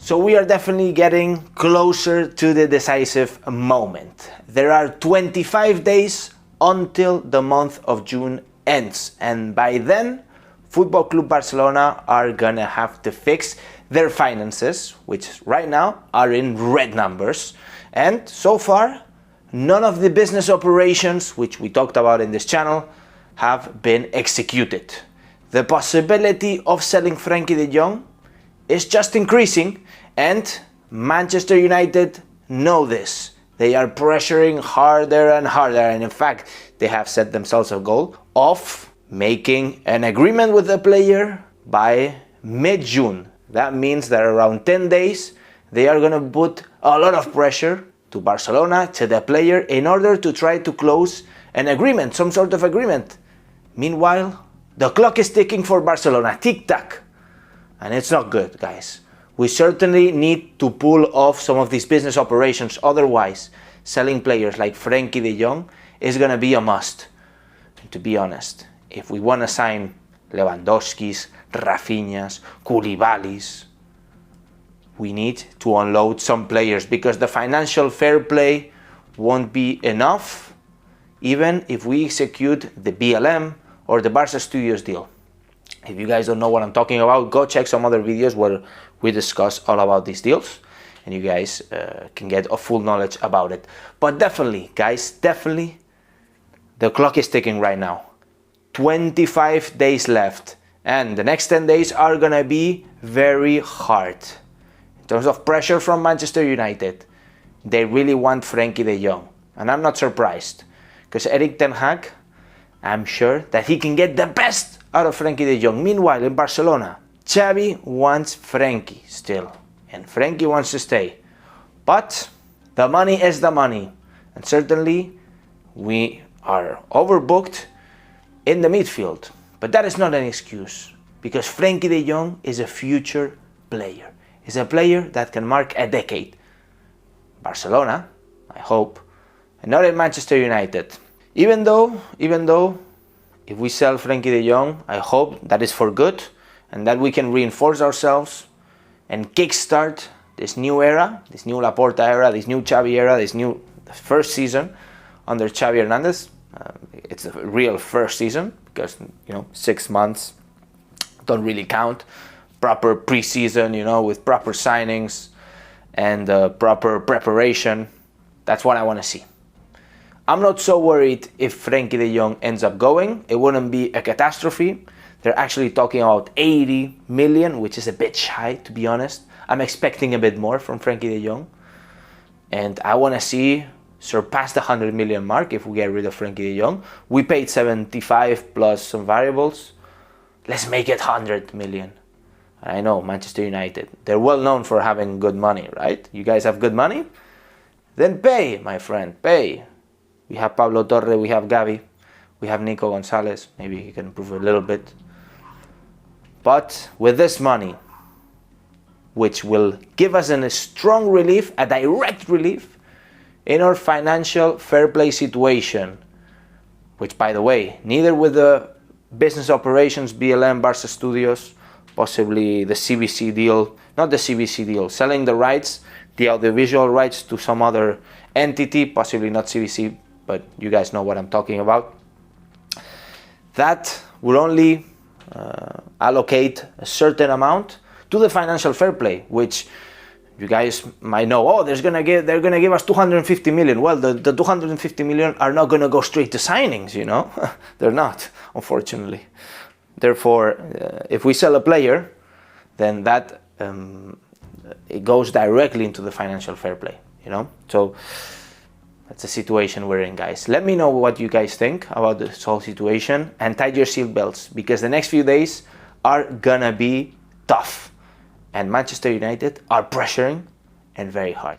So we are definitely getting closer to the decisive moment. There are 25 days until the month of June ends, and by then Football Club Barcelona are gonna have to fix their finances, which right now are in red numbers, and so far none of the business operations which we talked about in this channel have been executed. The possibility of selling Frenkie de Jong is just increasing, and Manchester United know this. They are pressuring harder and harder, and in fact they have set themselves a goal of making an agreement with the player by mid-June. That means that around 10 days they are going to put a lot of pressure to Barcelona, to the player, in order to try to close an agreement, some sort of agreement. Meanwhile, the clock is ticking for Barcelona, tick-tack, and it's not good, guys. We certainly need to pull off some of these business operations, otherwise selling players like Frenkie de Jong is going to be a must. And to be honest, if we want to sign Lewandowski's, Rafinha's, Koulibaly's, we need to unload some players, because the financial fair play won't be enough even if we execute the BLM or the Barca Studios deal. If you guys don't know what I'm talking about, go check some other videos where we discuss all about these deals, and you guys can get a full knowledge about it. But definitely, guys, definitely, the clock is ticking right now. 25 days left, and the next 10 days are gonna be very hard. In terms of pressure from Manchester United, they really want Frenkie de Jong, and I'm not surprised, because Erik ten Hag, I'm sure that he can get the best out of Frenkie de Jong. Meanwhile, in Barcelona, Xavi wants Frenkie still, and Frenkie wants to stay. But the money is the money, and certainly we are overbooked in the midfield. But that is not an excuse, because Frenkie de Jong is a future player. He's a player that can mark a decade. Barcelona, I hope, and not in Manchester United. Even though if we sell Frenkie de Jong, I hope that is for good, and that we can reinforce ourselves and kickstart this new era, this new Laporta era, this new Xavi era, this new first season under Xavi Hernandez. It's a real first season, because 6 months don't really count. Proper preseason, with proper signings and proper preparation. That's what I want to see. I'm not so worried if Frenkie de Jong ends up going. It wouldn't be a catastrophe. They're actually talking about 80 million, which is a bit shy, to be honest. I'm expecting a bit more from Frenkie de Jong, and I want to see surpass the 100 million mark if we get rid of Frenkie de Jong. We paid 75 plus some variables. Let's make it 100 million. I know Manchester United, they're well known for having good money, right? You guys have good money? Then pay, my friend, pay. We have Pablo Torre, we have Gavi, we have Nico Gonzalez. Maybe he can improve a little bit. But with this money, which will give us a strong relief, a direct relief in our financial fair play situation, which, by the way, neither with the business operations, BLM, Barca Studios, possibly the CBC deal, not the CBC deal, selling the rights, the audiovisual rights to some other entity, possibly not CBC, but you guys know what I'm talking about. That will only allocate a certain amount to the financial fair play, which you guys might know, oh, they're gonna give us 250 million. Well, the 250 million are not gonna go straight to signings, They're not, unfortunately. Therefore, if we sell a player, then that it goes directly into the financial fair play, So that's the situation we're in, guys. Let me know what you guys think about this whole situation, and tie your seatbelts, because the next few days are gonna be tough, and Manchester United are pressuring, and very hard.